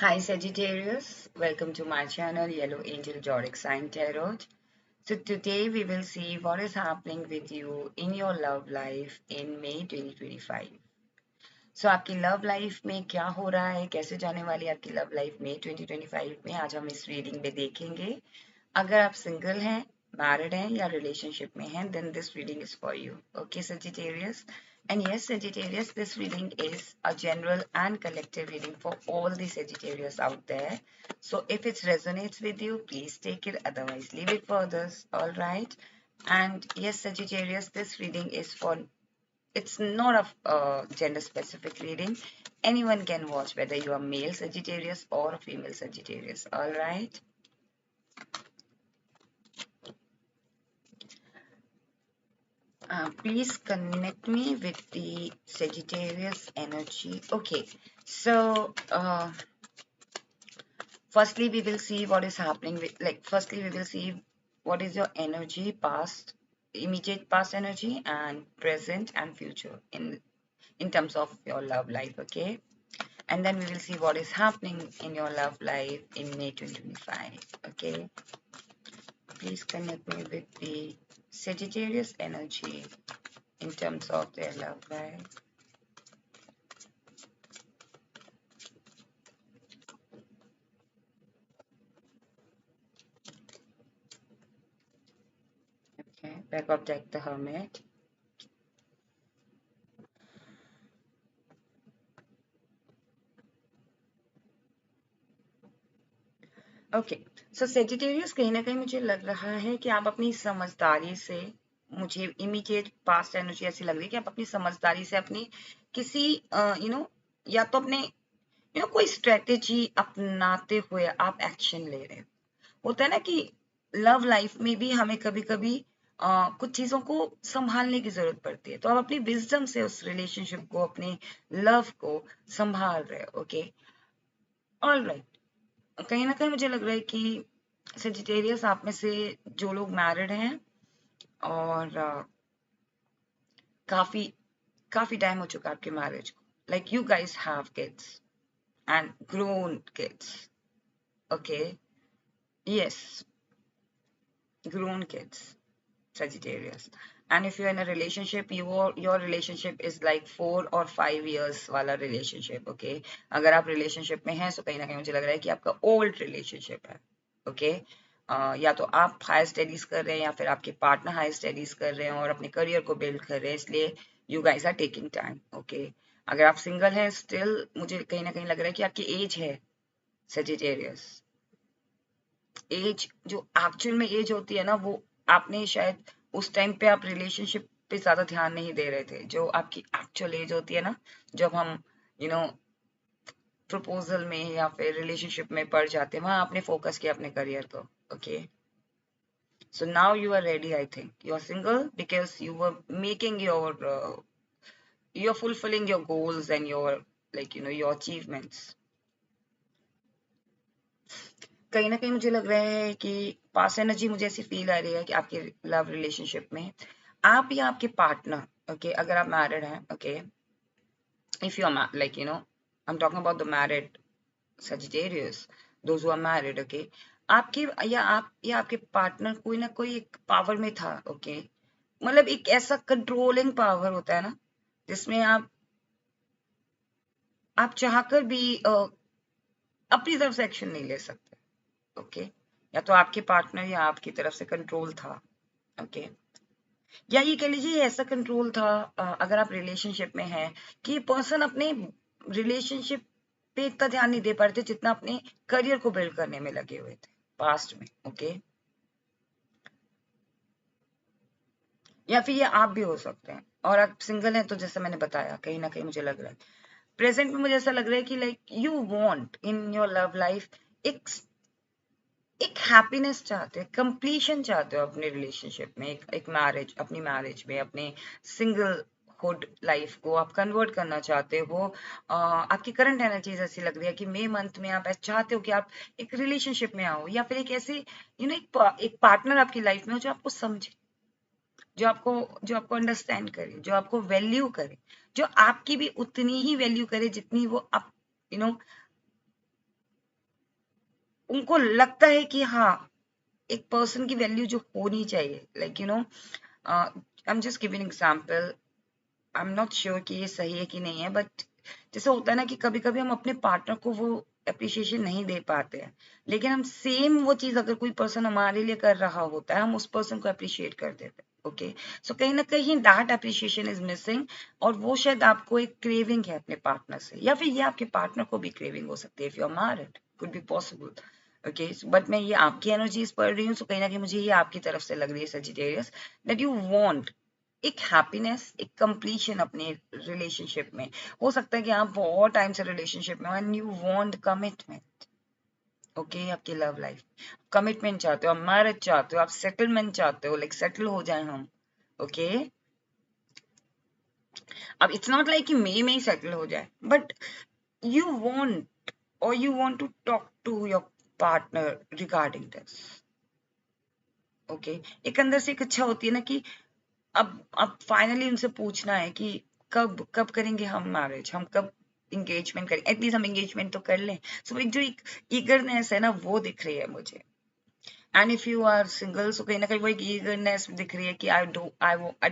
Hi Sagittarius, welcome to my channel Yellow Angel Zodiac Sign Tarot. So today we will see what is happening with you in your love life in May 2025. So आपकी love life में क्या हो रहा है, कैसे जाने वाली है आपकी लव लाइफ में 2025 में, आज हम इस रीडिंग में देखेंगे। अगर आप सिंगल हैं, मैरिड हैं या रिलेशनशिप में हैं, then this reading is for you. Okay, Sagittarius. And yes, Sagittarius, this reading is a general and collective reading for all the Sagittarius out there. So if it resonates with you, please take it. Otherwise, leave it for others. All right. And yes, Sagittarius, this reading is for, it's not a gender specific reading. Anyone can watch, whether you are male Sagittarius or a female Sagittarius. All right. Please connect me with the Sagittarius energy. Okay, so firstly we will see what is happening with, like, firstly we will see what is your energy, past, immediate past energy, and present and future in terms of your love life. Okay, and then we will see what is happening in your love life in May 2025. Okay, please connect me with the Sagittarius energy in terms of their love life. Okay, back of deck the Hermit. Okay, so Sagittarius, कहीं ना कहीं मुझे लग रहा है कि आप अपनी समझदारी से, मुझे इमीडिएट पास्ट एनर्जी ऐसी लग रही है कि आप अपनी समझदारी से अपनी किसी या तो अपने कोई स्ट्रेटेजी अपनाते हुए आप एक्शन ले रहे हो। होता है ना कि लव लाइफ में भी हमें कभी कभी कुछ चीजों को संभालने की जरूरत पड़ती है, तो आप अपनी विजडम से उस रिलेशनशिप को, अपने लव को संभाल रहे हो। Okay, all right. कहीं ना कहीं मुझे लग रहा है कि सेजिटेरियस आप में से जो लोग मैरिड हैं और काफी काफी टाइम हो चुका है आपके मैरिज को, like you guys have kids and grown kids. Okay, yes, grown kids, Sagittarius. And if you're in a relationship, your relationship is like 4 or 5 years वाला relationship. Okay, अगर आप relationship में हैं, तो कहीं ना कहीं मुझे लग रहा है कि आपका old relationship है। Okay, या तो आप हायर स्टडीज कर रहे हैं या फिर आपके पार्टनर हायर स्टडीज कर रहे हैं और अपने करियर को बिल्ड कर रहे हैं, इसलिए you guys are taking time. Okay, अगर आप सिंगल हैं स्टिल, मुझे कहीं ना कहीं लग रहा है कि आपकी एज है सेजिटेरियस। एज जो एक्चुअल में एज होती है ना, वो आपने शायद उस टाइम पे आप रिलेशनशिप पे ज्यादा ध्यान नहीं दे रहे थे। जो आपकी एक्चुअल एज होती है ना, जब हम यू नो प्रपोजल में या फिर रिलेशनशिप में पड़ जाते हैं, वहां आपने फोकस किया अपने करियर को। Okay, so now you are ready. I think you are single because you were making your you're fulfilling your goals and your, like, your achievements. कहीं ना कहीं मुझे लग रहा है कि पास एनर्जी मुझे ऐसी फील आ रही है कि आपके लव रिलेशनशिप में आप या आपके पार्टनर, ओके, अगर आप मैरिड हैं, okay, if you are, like, I am talking about the married Sagittarius, those who are married, okay, आपके या आपके पार्टनर कोई ना कोई एक पावर में था। ओके, मतलब एक ऐसा कंट्रोलिंग पावर होता है ना, जिसमें आप चाहकर भी अपनी तरफ से एक्शन नहीं ले सकते। ओके, या तो आपके पार्टनर या आपकी तरफ से कंट्रोल था। ओके, या ये कह लीजिए ऐसा कंट्रोल था, अगर आप रिलेशनशिप में हैं, कि ये पर्सन अपने रिलेशनशिप पे इतना ध्यान नहीं दे पा रहे थे जितना अपने करियर को बिल्ड करने में लगे हुए थे पास्ट में। ओके, या फिर ये आप भी हो सकते हैं, और आप सिंगल हैं तो जैसे मैंने बताया, कहीं ना कहीं मुझे लग रहा है प्रेजेंट में, मुझे ऐसा लग रहा है कि like you want in your love life एक एक हैप्पीनेस चाहते हो, कंप्लीशन चाहते हो अपने रिलेशनशिप में, एक मैरिज, अपनी मैरिज में, अपने सिंगल हुड लाइफ को आप कन्वर्ट करना चाहते हो। आपकी करंट एनर्जीज ऐसी लग रही है कि मई मंथ में आप ऐसा चाहते हो कि आप एक रिलेशनशिप में आओ, या फिर एक ऐसे एक पार्टनर आपकी लाइफ में हो जो आपको समझे, जो आपको अंडरस्टैंड करे, जो आपको वैल्यू करे, जो आपकी भी उतनी ही वैल्यू करे जितनी वो आप यू नो उनको लगता है कि हाँ एक पर्सन की वैल्यू जो होनी चाहिए, like I am just giving example, I am not sure कि ये सही है कि नहीं है, बट जैसे होता है ना कि कभी कभी हम अपने पार्टनर को वो अप्रिशिएशन नहीं दे पाते हैं, लेकिन हम सेम वो चीज अगर कोई पर्सन हमारे लिए कर रहा होता है, हम उस पर्सन को अप्रिशिएट कर देते हैं। ओके, सो कहीं ना कहीं दैट अप्रिशिएशन इज मिसिंग, और वो शायद आपको एक क्रेविंग है अपने पार्टनर से, या फिर ये आपके पार्टनर को भी क्रेविंग हो सकती है, if you are married, could be possible. Okay, but मैं ये आपकी एनर्जीज पढ़ रही हूँ, तो कहीं ना कहीं मुझे ये आपकी तरफ से लग रही है सजिटेरियस, दैट यू वांट एक हैप्पीनेस, एक कंप्लीशन अपने रिलेशनशिप में। हो सकता है कि आप बहुत टाइम से रिलेशनशिप में, and you want commitment. Okay, आपकी लव लाइफ कमिटमेंट चाहते हो, आप मैरिज चाहते हो, आप सेटलमेंट चाहते हो, लाइक सेटल हो जाए हम। ओके, अब इट्स नॉट लाइक कि मई में ही सेटल हो जाए, बट यू वांट, और you want to talk to your partner regarding this. Okay, एक अंदर से एक इच्छा होती है ना कि अब फाइनली उनसे पूछना है कि कब कब करेंगे हम मैरिज, हम कब इंगेजमेंट करें, एटलीस्ट हम इंगेजमेंट तो कर लें। सो एक जो एक ईगरनेस है ना, वो दिख रही है मुझे। And if you are single, so कहीं ना कहीं वो एक ईगरनेस दिख रही है कि I don't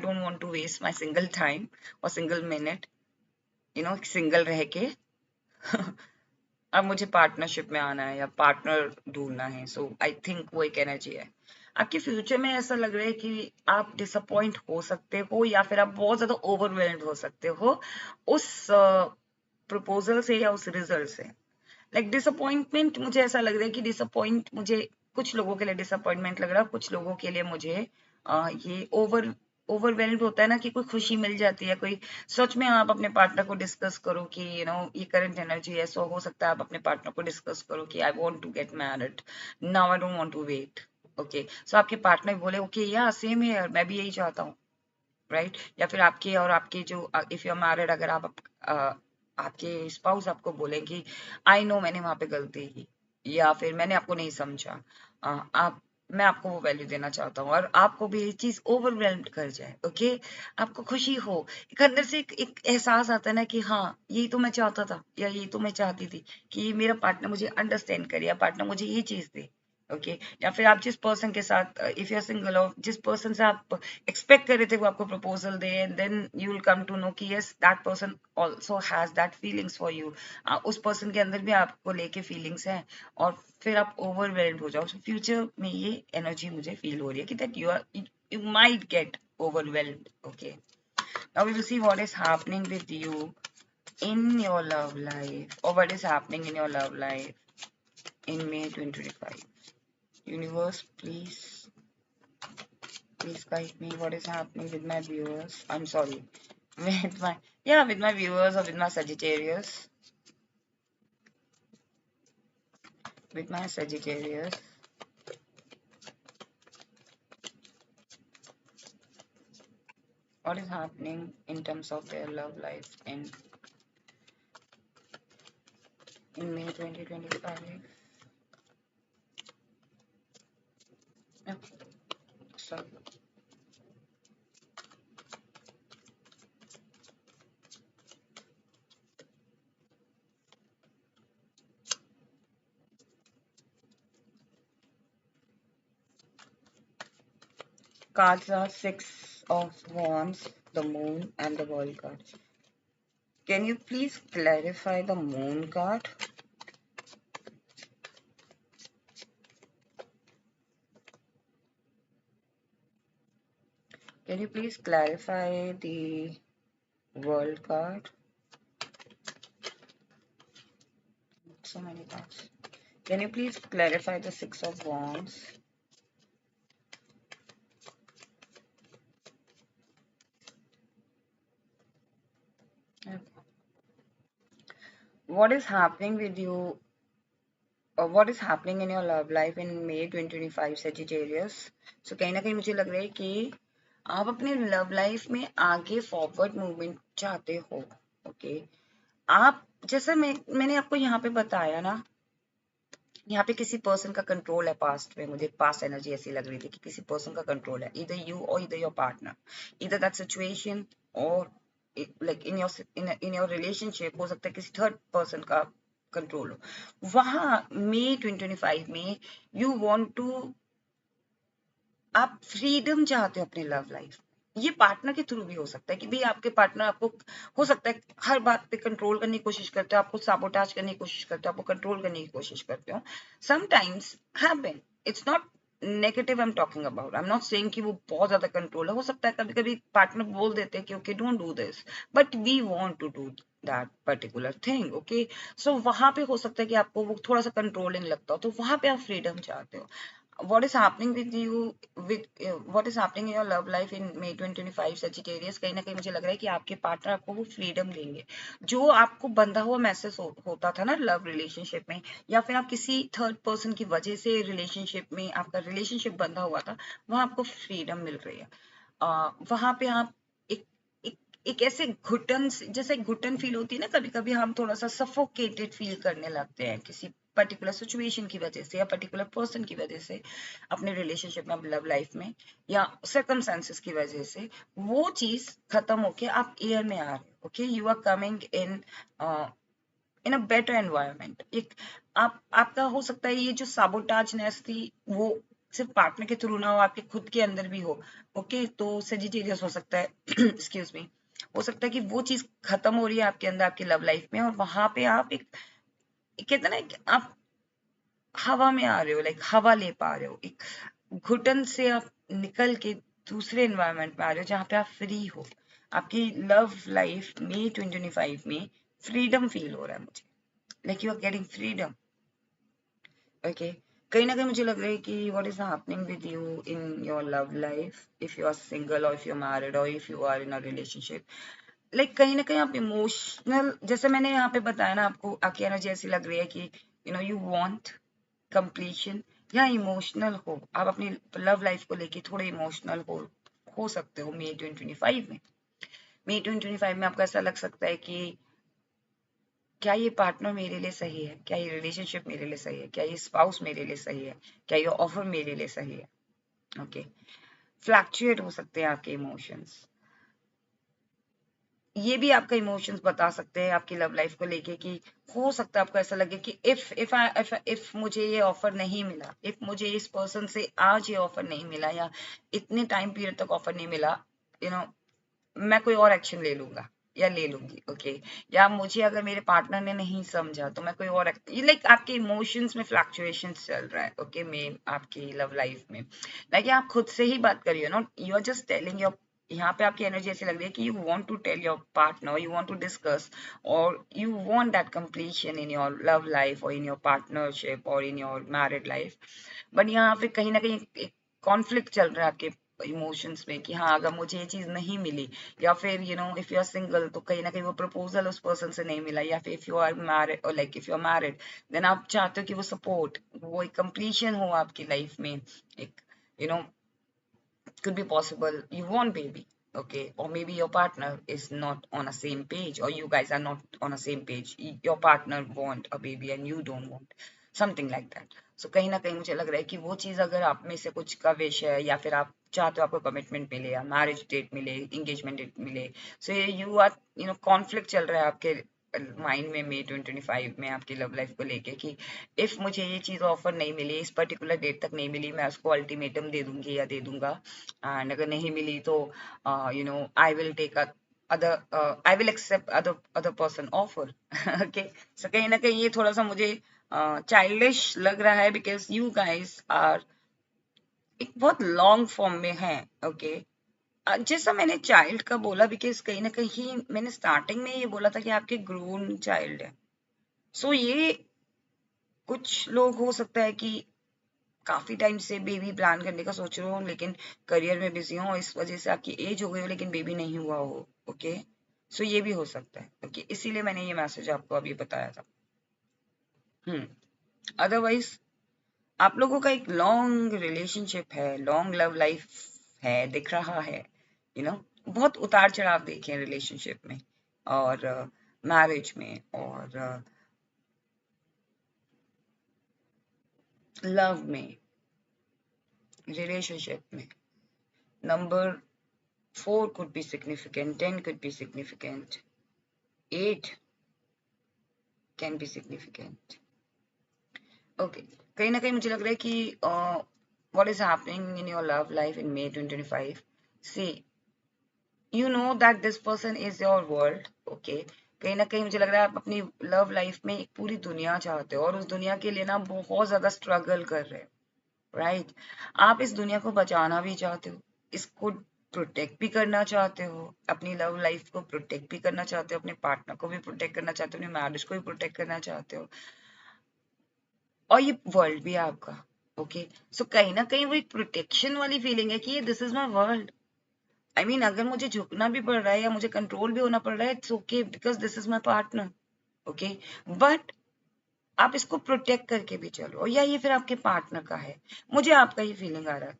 want to waste my single time और सिंगल मिनट, सिंगल रह के अब मुझे पार्टनरशिप में आना है या पार्टनर ढूंढना है। सो आई थिंक वो एक एनर्जी है आपके फ्यूचर में। ऐसा लग रहा है कि आप डिसअपॉइंट हो सकते हो, या फिर आप बहुत ज्यादा ओवरवेल्ड हो सकते हो उस प्रपोजल से या उस रिजल्ट से। लाइक डिसअपॉइंटमेंट, मुझे ऐसा लग रहा है कि डिसअपॉइंट मुझे कुछ लोगों के लिए डिसअपॉइंटमेंट लग रहा है, कुछ लोगों के लिए मुझे ये ओवरवेल्ड होता है ना कि कोई खुशी मिल जाती है, कोई सच में आप अपने पार्टनर को डिस्कस करो कि ये करंट एनर्जी है, सो हो सकता है आप अपने पार्टनर को डिस्कस करो कि I want to get married now, I don't want to wait. Okay, so आपके पार्टनर बोले ओके या सेम है, मैं भी यही चाहता हूँ, राइट? या फिर आपके और आपके जो इफ यू आर मैरिड, अगर आपके स्पाउस आपको बोले कि आई नो मैंने वहां पे गलती की, या फिर मैंने आपको नहीं समझा, आप मैं आपको वो वैल्यू देना चाहता हूँ, और आपको भी ये चीज ओवरवेल्म्ड कर जाए। ओके, आपको खुशी हो, एक अंदर से एक एहसास आता है ना कि हाँ यही तो मैं चाहता था, या यही तो मैं चाहती थी कि मेरा पार्टनर मुझे अंडरस्टैंड करे, या पार्टनर मुझे ये चीज दे। ओके, या फिर आप जिस पर्सन के साथ, इफ यू आर सिंगल, और जिस पर्सन से आप एक्सपेक्ट कर रहे थे वो आपको प्रपोजल दे, and then you will come to know कि yes that person also has that feelings for you, उस पर्सन के अंदर भी आपको लेके फीलिंग्स हैं, और फिर आप ओवरवेल्ड हो जाओ। फ्यूचर में ये एनर्जी मुझे फील हो रही है कि that you might get overwhelmed. Okay, now we will see what is happening with you in your love life, or what is happening in your love life in May 2025. Universe, please guide me. What is happening with my viewers? I'm sorry, with my with my viewers, or with my Sagittarius, with my Sagittarius. What is happening in terms of their love life in May 2025? Okay, so cards are Six of Wands, the Moon, and the World card. Can you please clarify the Moon card? Can you please clarify the World card? So many cards. Can you please clarify the Six of Wands? What is happening with you, or what is happening in your love life in May 2025 Sagittarius? So कहीं ना कहीं मुझे लग रहा है कि आप अपने लव लाइफ में आगे फॉरवर्ड मूवमेंट चाहते हो। ओके, आप जैसे मैंने आपको यहाँ पे बताया ना, यहाँ पे किसी पर्सन का कंट्रोल है पास्ट में, मुझे पास्ट एनर्जी ऐसी लग रही थी कि किसी पर्सन का कंट्रोल है, इधर यू और इधर योर पार्टनर, इधर दैट सिचुएशन, और लाइक इन योर रिलेशनशिप हो सकता है किसी थर्ड पर्सन का कंट्रोल हो। वहां मई 2025 में यू वांट टू, आप फ्रीडम चाहते हो अपने लव लाइफ। ये पार्टनर के थ्रू भी हो सकता है कि भाई आपके पार्टनर आपको, हो सकता है हर बात पे कंट्रोल करने की कोशिश करते हो, आपको साबोटाज करने की कोशिश करते हो, आपको कंट्रोल करने की कोशिश करते हो। Sometimes happen, it's not negative I am talking about, I am not saying कि वो बहुत ज्यादा कंट्रोल है। हो सकता है कभी कभी पार्टनर बोल देते हैं कि okay don't do this, but we want to do that particular thing, okay. So वहां पे हो सकता है कि आपको वो थोड़ा सा कंट्रोलिंग लगता हो, तो वहां पे आप फ्रीडम चाहते हो। what is happening with you with what is happening in your love life in May 2025 Sagittarius, कहीं ना कहीं मुझे लग रहा है कि आपके पार्टनर आपको वो फ्रीडम देंगे जो आपको बंधा हुआ मैसेज होता था ना लव रिलेशनशिप में, या फिर आप किसी थर्ड पर्सन की वजह से रिलेशनशिप में आपका रिलेशनशिप बंधा हुआ था, वहां आपको फ्रीडम मिल रही है। वहां पे आप एक एक एक ऐसे घुटन जैसे घुटन फील होती है ना, कभी कभी हम थोड़ा सा सफोकेटेड फील करने लगते हैं किसी पर्टिकुलर सिचुएशन की वजह से या पर्टिकुलर पर्सन की वजह से, अपने रिलेशनशिप में, लव लाइफ में, या सर्कमस्टेंसेस की वजह से। वो चीज खत्म होके आप एयर में आ रहे हो, okay, you are coming in a better environment. एक आपका हो सकता है ये जो साबोटाजनेस थी वो सिर्फ पार्टनर के थ्रू ना हो, आपके खुद के अंदर भी हो, ओके। तो सेजिटेरियस हो सकता है एक्सक्यूज मी, हो सकता है कि वो चीज खत्म हो रही है आपके अंदर, आपकी लव लाइफ में, और वहां पे आप एक कहते ना आप हवा में आ रहे हो, लाइक हवा ले पा रहे हो, एक घुटन से आप निकल के दूसरे एनवायरनमेंट में आ रहे हो जहाँ पे आप फ्री हो। आपकी लव लाइफ में 2025 में फ्रीडम फील हो रहा है मुझे, like you are getting freedom, okay. कहीं ना कहीं मुझे लग रहा है कि what is happening with you in your love life, if you are single और इफ यू आर मैरिड और if you are in a relationship, like कहीं ना कहीं आप इमोशनल, जैसे मैंने यहाँ पे बताया ना आपको, आपकी एनर्जी ऐसी लग रही है कि यू वांट कंप्लीशन, या इमोशनल हो, आप अपनी लव लाइफ को लेके थोड़े इमोशनल हो सकते हो मई 2025 में। मई 2025 में आपको ऐसा लग सकता है कि क्या ये पार्टनर मेरे लिए सही है, क्या ये रिलेशनशिप मेरे लिए सही है, क्या ये स्पाउस मेरे लिए सही है, क्या ये ऑफर मेरे लिए सही है, ओके। फ्लैक्चुएट हो सकते हैं आपके इमोशंस, ये भी आपका इमोशंस बता सकते हैं आपकी लव लाइफ को लेके कि हो सकता है आपको ऐसा लगे कि इफ मुझे ये ऑफर नहीं मिला, इफ मुझे इस पर्सन से आज ये ऑफर नहीं मिला, या इतने टाइम पीरियड तक ऑफर नहीं मिला, यू नो मैं कोई और एक्शन ले लूंगा या ले लूंगी, ओके। या मुझे अगर मेरे पार्टनर ने नहीं समझा तो मैं कोई और ये लाइक आपके इमोशंस में फ्लक्चुएशन चल रहा है, ओके, में आपकी लव लाइफ में। लाइक आप खुद से ही बात करिए, not you are just telling your, यहाँ पे आपकी एनर्जी ऐसी लग रही है कि you want to tell your partner, you want to discuss, और you want that completion in your love life और इन योर पार्टनरशिप और in your married life. But यहाँ पे कहीं ना कहीं एक कॉन्फ्लिक्ट चल रहा है आपके इमोशंस में कि हाँ अगर मुझे ये चीज नहीं मिली, या फिर इफ यू आर सिंगल तो कहीं ना कहीं वो प्रपोजल उस पर्सन से नहीं मिला, या फिर इफ यू आर मैरिड और like if you are married then आप चाहते हो कि वो सपोर्ट, वो एक कंप्लीशन हो आपकी लाइफ में, एक you know could be possible you want baby, okay, or maybe your partner is not on a same page, or you guys are not on a same page, your partner want a baby and you don't want, something like that. So कहीं ना कहीं मुझे लग रहा है कि वो चीज अगर आप में से कुछ का विश है, या फिर आप चाहते हो आपको कमिटमेंट मिले या मैरिज डेट मिले, एंगेजमेंट डेट मिले, सो ये यू आर कॉन्फ्लिक्ट चल रहा है आपके माइंड में मई 2025 में आपकी लव लाइफ को लेके कि इफ मुझे ये चीज ऑफर नहीं मिली, इस पर्टिकुलर डेट तक नहीं मिली, मैं उसको अल्टीमेटम दे दूंगी या दे दूंगा, एंड अगर नहीं मिली तो I will take other I will accept other person offer okay. So कहीं ना कहीं ये थोड़ा सा मुझे चाइल्डिश लग रहा है बिकॉज यू गाइस आर एक बहुत लॉन्ग फॉर्म में है, ओके। जैसा मैंने चाइल्ड का बोला बिकॉज कहीं ना कहीं मैंने स्टार्टिंग में ये बोला था कि आपके ग्रोन चाइल्ड है। सो ये कुछ लोग हो सकता है कि काफी टाइम से बेबी प्लान करने का सोच रहे हो, लेकिन करियर में बिजी हो, इस वजह से आपकी एज हो गई हो लेकिन बेबी नहीं हुआ हो, ओके। सो ये भी हो सकता है, ओके, इसीलिए मैंने ये मैसेज आपको अभी बताया था। अदरवाइज आप लोगों का एक लॉन्ग रिलेशनशिप है, लॉन्ग लव लाइफ है, दिख रहा है, बहुत उतार चढ़ाव देखे हैं रिलेशनशिप में और मैरिज में और लव में, रिलेशनशिप में। Number 4 could be significant, 10 could be significant, 8 can be significant. Okay, कहीं ना कहीं मुझे लग रहा है कि what is happening in your love life in May 2025? See, you know that this person is your world. Okay, कहीं ना कहीं मुझे लग रहा है आप अपनी लव लाइफ में एक पूरी दुनिया चाहते हो और उस दुनिया के लिए ना बहुत ज्यादा स्ट्रगल कर रहे हो, राइट? आप इस दुनिया को बचाना भी चाहते हो, इसको प्रोटेक्ट भी करना चाहते हो, अपनी लव लाइफ को प्रोटेक्ट भी करना चाहते हो, अपने पार्टनर को भी प्रोटेक्ट करना चाहते हो, अपनी मैरिज को भी प्रोटेक्ट करना चाहते हो, और ये वर्ल्ड भी है आपका। ओके, सो कहीं ना कहीं वो एक प्रोटेक्शन वाली फीलिंग है कि ये this is my world. I mean अगर मुझे झुकना भी पड़ रहा है या मुझे कंट्रोल भी होना पड़ रहा है, it's okay because this is my partner. Okay, but आप इसको प्रोटेक्ट करके भी चलो, या ये फिर आपके पार्टनर का है। मुझे आपका ही फीलिंग आ रहा है,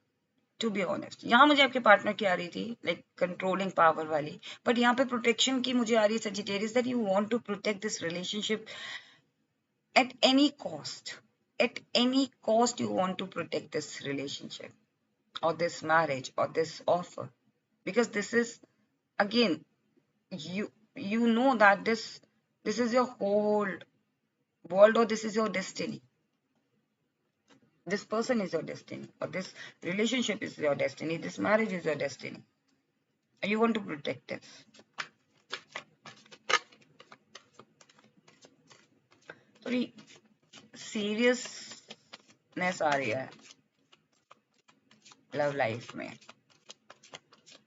टू बी ऑनेस्ट। यहाँ मुझे आपके पार्टनर की आ रही थी, लाइक कंट्रोलिंग पावर वाली, बट यहाँ पे प्रोटेक्शन की मुझे आ रही है Sagittarius, that you want to protect this relationship at any cost. At any cost you want to protect this relationship or this marriage or this offer, because this is, again, you know that this is your whole world, or this is your destiny. This person is your destiny, or this relationship is your destiny, this marriage is your destiny, and you want to protect it. थोड़ी seriousness आ रही है love life में,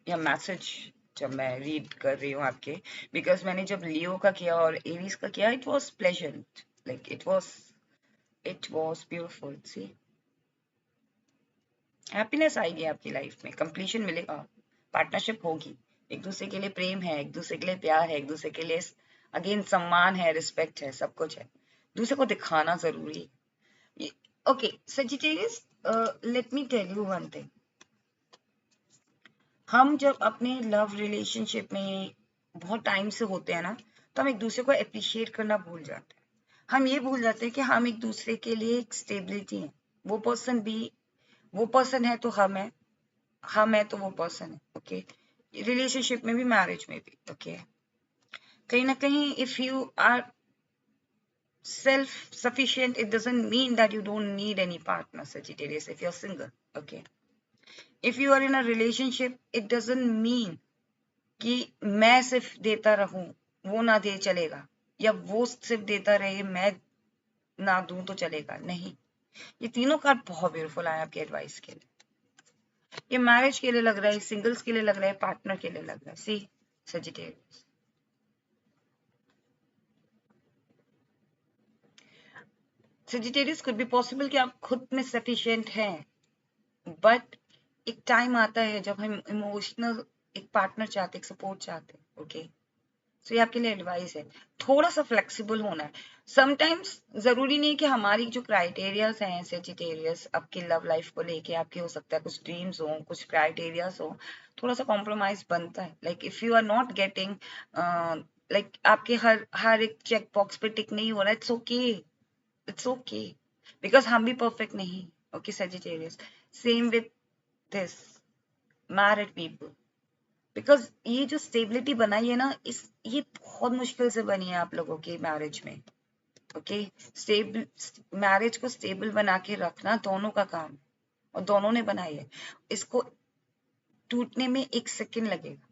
या message जब मैं read कर रही हूँ आपके, बिकॉज मैंने जब लियो का किया और एरीज का किया, it was pleasant, like it was beautiful. See, happiness आएगी आपकी लाइफ में, कंप्लीशन मिलेगा, पार्टनरशिप होगी, एक दूसरे के लिए प्रेम है, एक दूसरे के लिए प्यार है, एक दूसरे के लिए अगेन सम्मान है, रिस्पेक्ट है, सब कुछ है। दूसरे को दिखाना जरूरी है। Okay Sagittarius, let me tell you one thing. हम जब अपने लव रिलेशनशिप में बहुत टाइम से होते हैं ना, तो हम एक दूसरे को अप्रिशिएट करना भूल जाते हैं। हम ये भूल जाते हैं कि हम एक दूसरे के लिए एक स्टेबिलिटी है। वो पर्सन है तो हम है तो वो पर्सन है। ओके, रिलेशनशिप में भी, मैरिज में भी। ओके, कहीं ना कहीं if you are self sufficient, it doesn't mean that you don't need any partner, Sagittarius, if you're single. Okay, if you are in a relationship, it doesn't mean कि मैं सिर्फ देता रहूं, वो ना दे चलेगा, या वो सिर्फ देता रहे मैं ना दूं तो चलेगा, नहीं। ये तीनों कार्ड बहुत ब्यूटीफुल आए आपके एडवाइस के लिए। ये मैरिज के लिए लग रहा है, सिंगल्स के लिए लग रहा है, पार्टनर के लिए लग रहा है। See Sagittarius, Sagittarius could be possible कि आप खुद में सफिशिएंट हैं, बट एक टाइम आता है जब हम इमोशनल एक पार्टनर चाहते, एक सपोर्ट चाहते हैं। ओके, सो ये आपके लिए एडवाइस है, थोड़ा सा फ्लेक्सिबल होना है। समटाइम्स जरूरी नहीं कि हमारी जो क्राइटेरियाज हैं सेजिटेरियस आपकी लव लाइफ को लेके, आपके हो सकता है कुछ ड्रीम्स हो, कुछ क्राइटेरियाज हो, थोड़ा सा कॉम्प्रोमाइज बनता है। Like if you are not getting, like आपके हर एक चेक बॉक्स पे टिक नहीं हो रहा, it's okay, it's okay, because हम भी परफेक्ट नहीं। Okay Sagittarius, same with this married people, because ये जो स्टेबिलिटी बनाई है ना, ये बहुत मुश्किल से बनी है आप लोगों की मैरिज में। ओके, स्टेबल मैरिज को स्टेबल बना के रखना दोनों का काम है, और दोनों ने बनाई है। इसको टूटने में 1 सेकेंड लगेगा,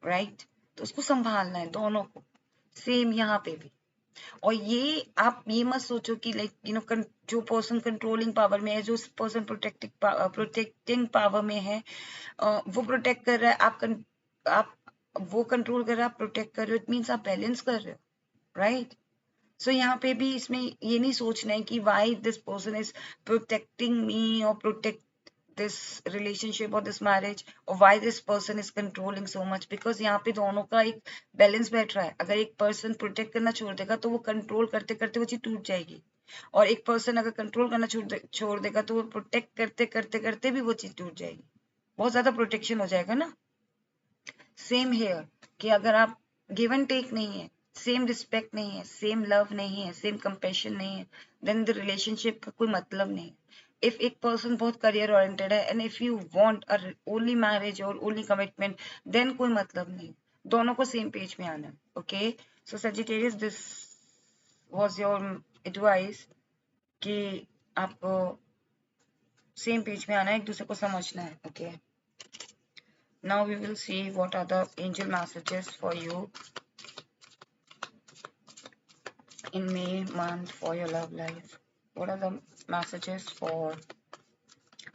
राइट? तो उसको संभालना है दोनों को। सेम यहाँ पे भी। और ये आप ये मत सोचो कि लाइक जो पर्सन कंट्रोलिंग पावर में है, जो पर्सन प्रोटेक्टिंग पावर में है, वो प्रोटेक्ट कर रहा है, आप वो कंट्रोल कर रहे हो, आप प्रोटेक्ट कर रहे हो, इट मीन्स आप बैलेंस कर रहे हो, राइट? सो यहाँ पे भी इसमें ये नहीं सोचना है कि why this person is protecting मी और प्रोटेक्ट दिस रिलेशनशिप और दिस मैरिज, और why this person is controlling so much, because यहाँ पे दोनों का एक बैलेंस बैठ रहा है। अगर एक पर्सन प्रोटेक्ट करना छोड़ देगा तो वो कंट्रोल करते करते वो चीज टूट जाएगी, और एक पर्सन अगर कंट्रोल करना छोड़ देगा तो वो प्रोटेक्ट करते करते करते भी वो चीज टूट जाएगी, बहुत ज्यादा प्रोटेक्शन हो जाएगा ना। सेम हेयर, कि अगर आप गिव एंड टेक नहीं है, सेम रिस्पेक्ट नहीं है, सेम लव नहीं है, सेम कंपेशन नहीं है, देन द रिलेशनशिप का कोई मतलब नहीं है। इफ एक पर्सन बहुत करियर ओरिएंटेड है and if you want a only marriage और ओनली कमिटमेंट, देन कोई मतलब नहीं, दोनों को सेम पेज में आना है। Okay, so Sagittarius, this was your advice कि आपको सेम पेज में आना है, एक दूसरे को समझना है. Okay, now we will see what are the angel messages for you in May month for your love life. What are the messages for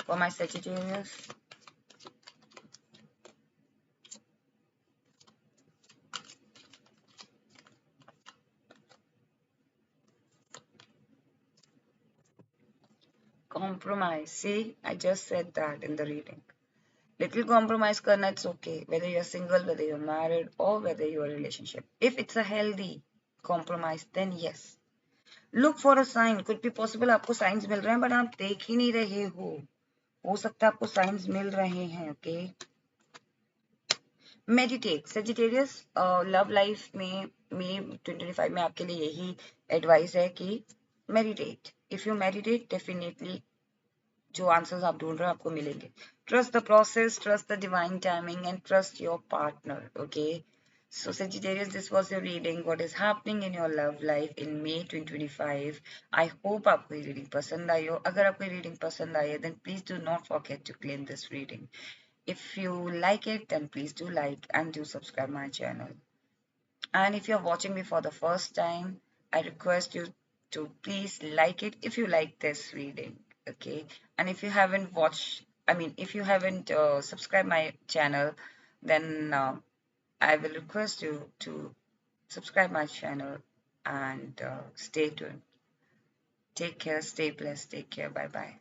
my Sagittarius? Compromise. See, I just said that in the reading. Little compromise karna, it's okay. Whether you're single, whether you're married, or whether you're in a relationship. If it's a healthy compromise, then yes. Look for a sign. Could be possible आपको signs मिल रहे हैं, but आप देख ही नहीं रहे हो सकता है आपको signs मिल रहे हैं. Okay. Meditate. Sagittarius, love life में May 2025 में आपके लिए यही advice है कि meditate. If you meditate, definitely जो आंसर्स आप ढूंढ रहे हो आपको मिलेंगे. Trust the process, trust the divine timing, and trust your partner. Okay. So Sagittarius, this was your reading. What is happening in your love life in May 2025? I hope आपको ये reading पसंद आई हो. अगर आपको ये reading पसंद आई है, then please do not forget to claim this reading. If you like it, then please do like and do subscribe my channel. And if you're watching me for the first time, I request you to please like it if you like this reading. Okay. And if you haven't watched, if you haven't subscribed my channel, then I will request you to subscribe my channel and stay tuned. Take care, stay blessed, take care, bye bye.